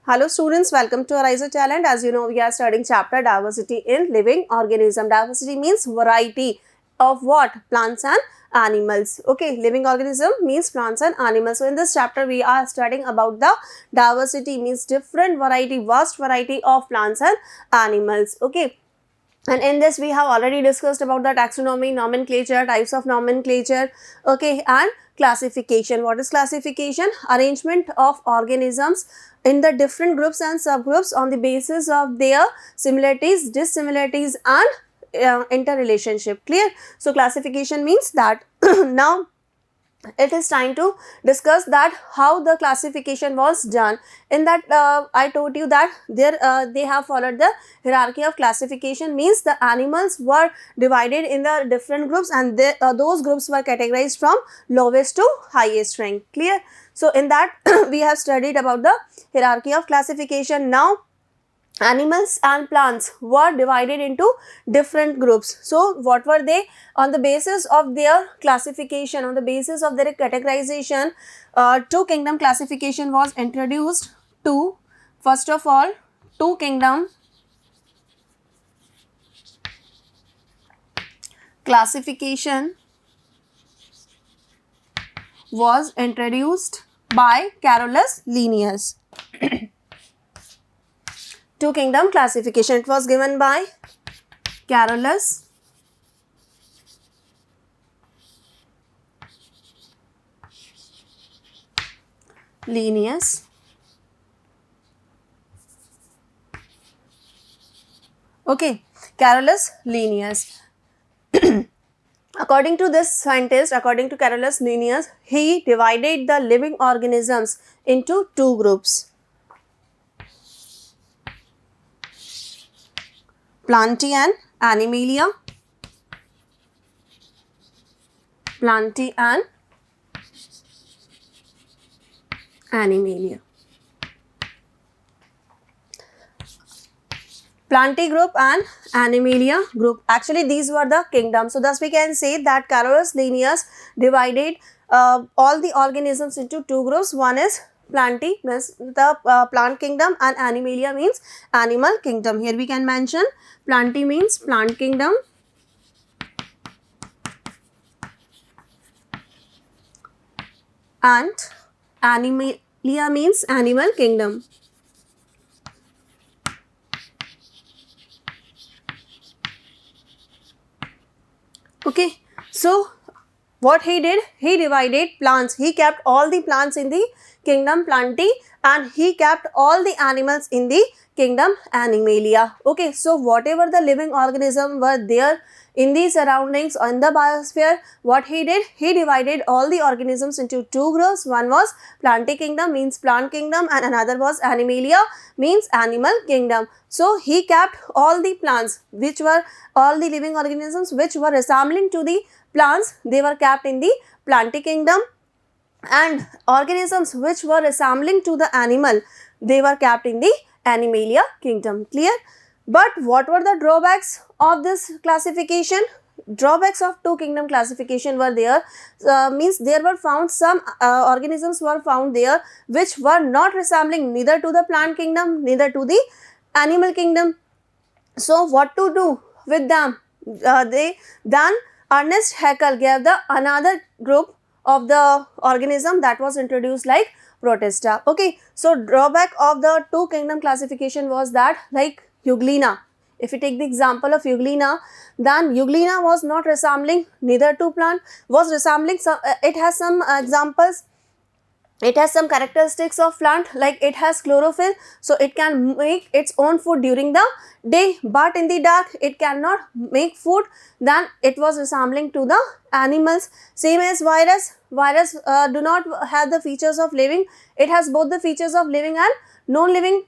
Hello students, welcome to AriserTalent. As you know, we are studying chapter diversity in living organism. Diversity means variety of what? Plants and animals. Okay, living organism means plants and animals. So in this chapter, we are studying about the diversity means different variety, vast variety of plants and animals. Okay. And in this we have already discussed about the taxonomy, nomenclature, types of nomenclature, okay, and classification. What is classification? Arrangement of organisms in the different groups and subgroups on the basis of their similarities, dissimilarities and interrelationship. Clear? So classification means that now it is time to discuss that how the classification was done. In that I told you that they have followed the hierarchy of classification, means the animals were divided in the different groups and those groups were categorized from lowest to highest rank. Clear? So in that we have studied about the hierarchy of classification. Now animals and plants were divided into different groups. So what were they? On the basis of their classification, on the basis of their categorization, two kingdom classification was introduced. First of all, two kingdom classification was introduced by Carolus Linnaeus. Two kingdom classification, it was given by Carolus Linnaeus. Okay, Carolus Linnaeus. According to this scientist, according to Carolus Linnaeus, he divided the living organisms into two groups. Plantae and Animalia. Plantae and Animalia. Plantae group and Animalia group. Actually, these were the kingdoms. So, thus we can say that Carolus Linnaeus divided all the organisms into two groups. One is Plantae means the plant kingdom and Animalia means animal kingdom. Here we can mention Plantae means plant kingdom and Animalia means animal kingdom. Okay, so what he did, he divided plants, he kept all the plants in the kingdom Plantae and he kept all the animals in the kingdom Animalia. Okay, so whatever the living organism were there in the surroundings or in the biosphere, what he did, he divided all the organisms into two groups. One was Plantae kingdom means plant kingdom and another was Animalia means animal kingdom. So he kept all the plants which were all the living organisms which were resembling to the plants, they were kept in the Plantae kingdom, and organisms which were resembling to the animal, they were kept in the Animalia kingdom. Clear? But what were the drawbacks of this classification? Drawbacks of two kingdom classification were there, means there were found some organisms were found there which were not resembling neither to the plant kingdom neither to the animal kingdom. So what to do with them? Then Ernest Haeckel gave the another group of the organism that was introduced like Protista. Okay, so drawback of the two kingdom classification was that, like Euglena, if you take the example of Euglena, then Euglena was not resembling neither to plant, was resembling some, it has some examples, it has some characteristics of plant, like it has chlorophyll, so it can make its own food during the day, but in the dark it cannot make food. Then it was resembling to the animals. Same as virus do not have the features of living, it has both the features of living and non-living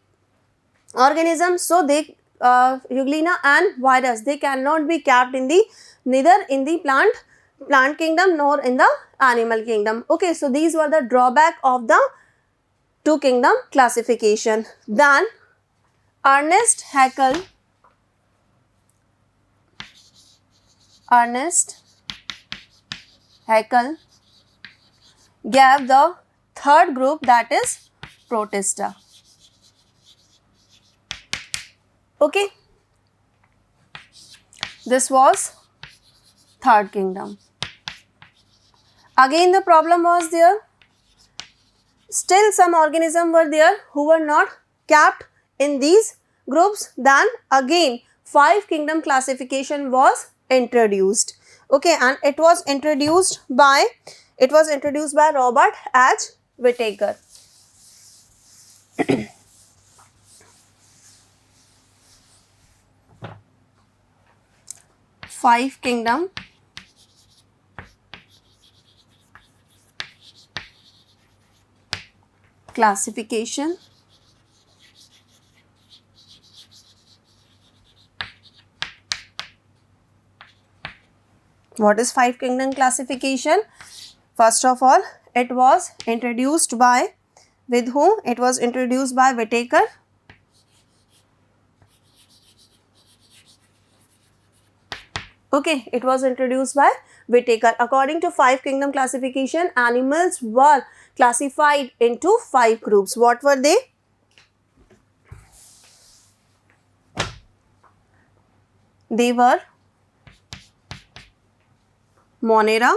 organisms. So they Euglena and virus, they cannot be kept in the neither in the plant kingdom nor in the animal kingdom. Okay, so these were the drawback of the two kingdom classification. Then Ernest Haeckel gave the third group, that is Protista. Okay, this was third kingdom. Again the problem was there. Still some organisms were there who were not capped in these groups. Then again 5 kingdom classification was introduced. Okay, and it was introduced by Robert H. Whittaker. Five kingdom classification. What is 5 kingdom classification? First of all, it was introduced by, with whom? It was introduced by Whittaker. Okay, it was introduced by Whittaker. According to 5 kingdom classification, animals were classified into 5 groups. What were they? They were Monera,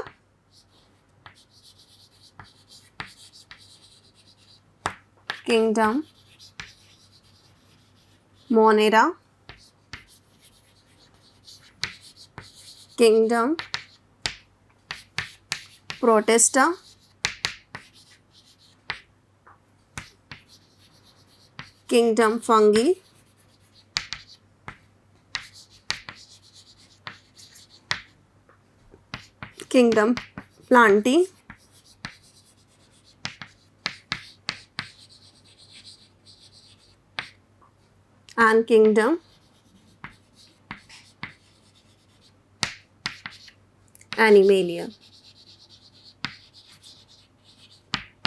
kingdom Monera, kingdom Protista, kingdom Fungi, kingdom Plantae, and kingdom Animalia.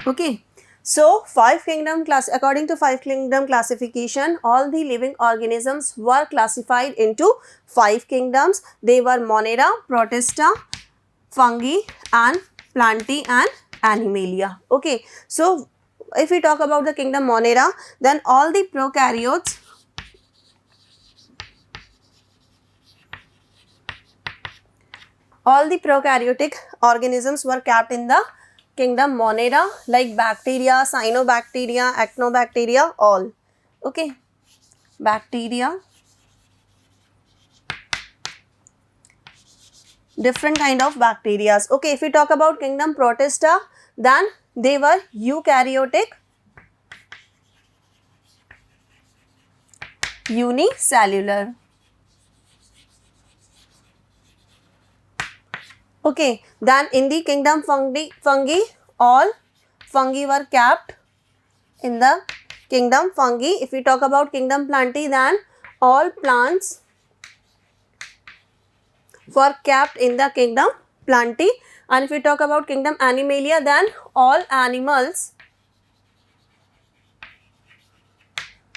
Okay, so according to 5 kingdom classification, all the living organisms were classified into 5 kingdoms. They were Monera, Protista, Fungi, and Plantae and Animalia. Okay, so if we talk about the kingdom Monera, then all the prokaryotes, all the prokaryotic organisms were kept in the kingdom Monera, like bacteria, cyanobacteria, actinobacteria, all. Okay, bacteria, different kind of bacteria. Okay, if we talk about kingdom Protista, then they were eukaryotic, unicellular. Okay, then in the kingdom fungi, all fungi were kept in the kingdom Fungi. If we talk about kingdom Plantae, then all plants were kept in the kingdom Plantae. And if we talk about kingdom Animalia, then all animals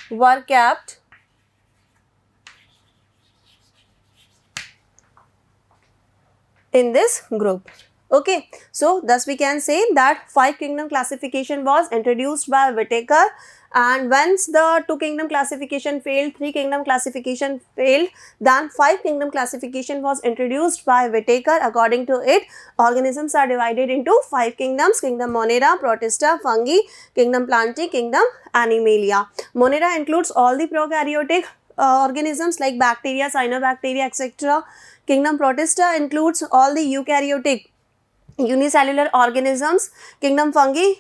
were kept in this group. Okay, so thus we can say that 5 kingdom classification was introduced by Whittaker, and once the 2 kingdom classification failed, 3 kingdom classification failed, then 5 kingdom classification was introduced by Whittaker. According to it, organisms are divided into 5 kingdoms: kingdom Monera, Protista, Fungi, kingdom Plantae, kingdom Animalia. Monera includes all the prokaryotic organisms like bacteria, cyanobacteria, etc. Kingdom Protista includes all the eukaryotic unicellular organisms. Kingdom Fungi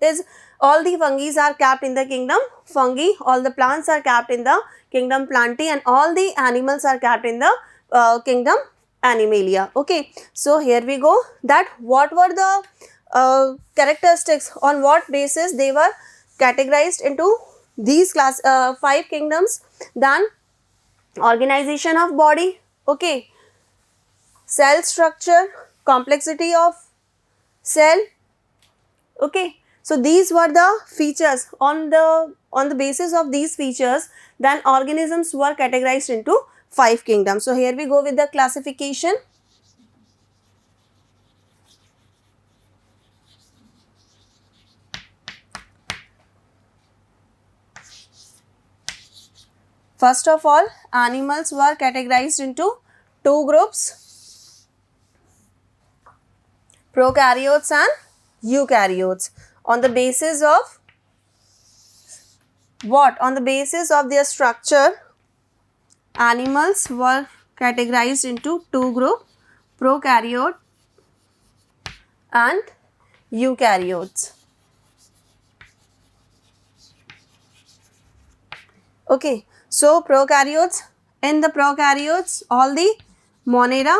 is all the fungi are kept in the kingdom Fungi, all the plants are kept in the kingdom Plantae, and all the animals are kept in the kingdom Animalia. Okay, so here we go, that what were the characteristics, on what basis they were categorized into these 5 kingdoms. Then organization of body, okay, cell structure, complexity of cell. Okay, so these were the features. On the basis of these features, then organisms were categorized into 5 kingdoms. So here we go with the classification. First of all, animals were categorized into two groups, prokaryotes and eukaryotes. On the basis of what? On the basis of their structure, animals were categorized into two groups, prokaryote and eukaryotes. Okay, so prokaryotes, in the prokaryotes, all the monera.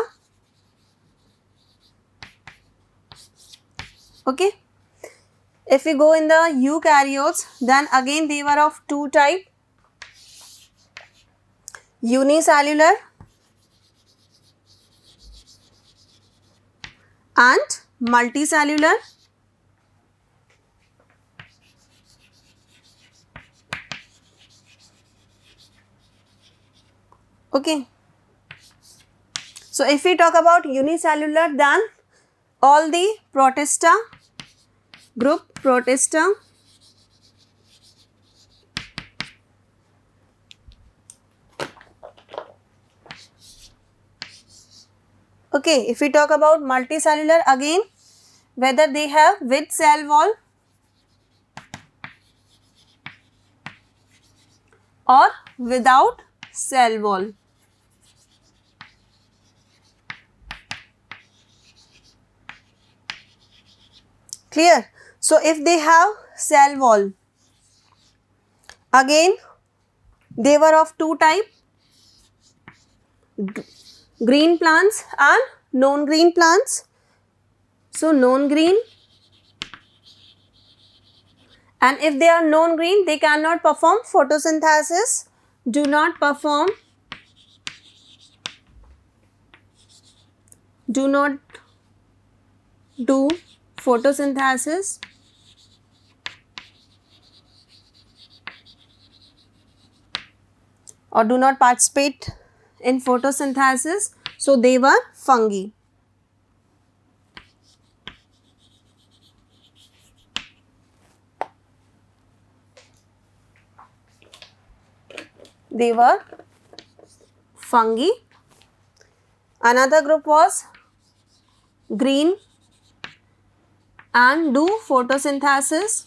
Okay, if we go in the eukaryotes, then again they were of two types, unicellular and multicellular. Okay, so if we talk about unicellular, then all the protista, group protista, okay, if we talk about multicellular, again whether they have with cell wall or without cell wall. Clear? So if they have cell wall, again they were of two types, green plants and non-green plants. So non-green, and if they are non-green, they cannot perform photosynthesis, do not perform, do not do photosynthesis, or do not participate in photosynthesis, so they were fungi. They were fungi. Another group was green and do photosynthesis.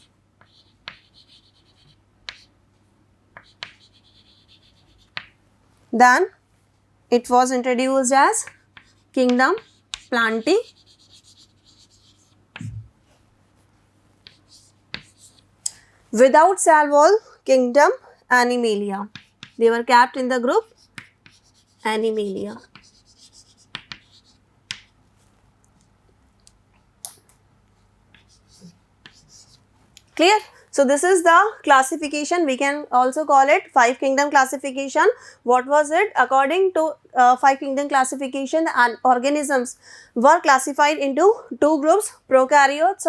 Then it was introduced as kingdom Plantae. Without cell wall, kingdom Animalia. They were kept in the group Animalia. Clear? So this is the classification. We can also call it 5 kingdom classification. What was it? According to 5 kingdom classification, and organisms were classified into two groups, prokaryotes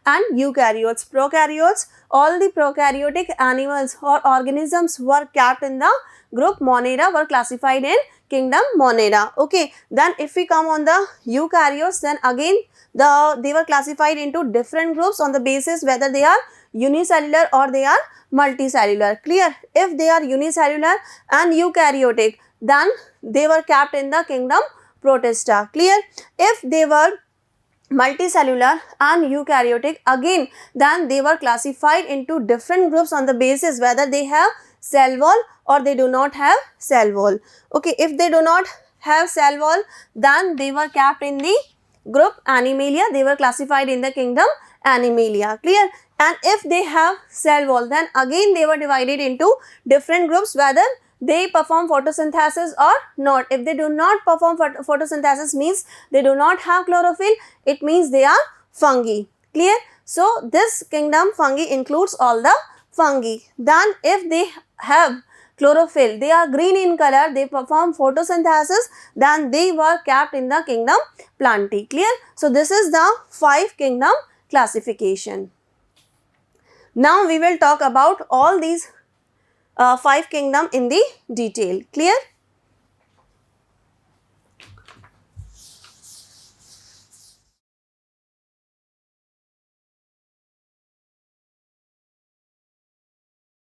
and eukaryotes. Prokaryotes, all the prokaryotic animals or organisms were kept in the group Monera, were classified in kingdom Monera. Okay, then if we come on the eukaryotes, then again they were classified into different groups on the basis whether they are unicellular or they are multicellular. Clear? If they are unicellular and eukaryotic, then they were kept in the kingdom Protista. Clear? If they were multicellular and eukaryotic, again then they were classified into different groups on the basis whether they have cell wall or they do not have cell wall. Okay, if they do not have cell wall, then they were kept in the group Animalia. They were classified in the kingdom Animalia. Clear? And if they have cell wall, then again they were divided into different groups whether they perform photosynthesis or not. If they do not perform photosynthesis, means they do not have chlorophyll, it means they are fungi. Clear? So this kingdom fungi includes all the fungi. Then if they have chlorophyll, they are green in color, they perform photosynthesis, then they were kept in the kingdom Plantae. Clear? So this is the 5 kingdom classification. Now we will talk about all these 5 kingdom in the detail. Clear?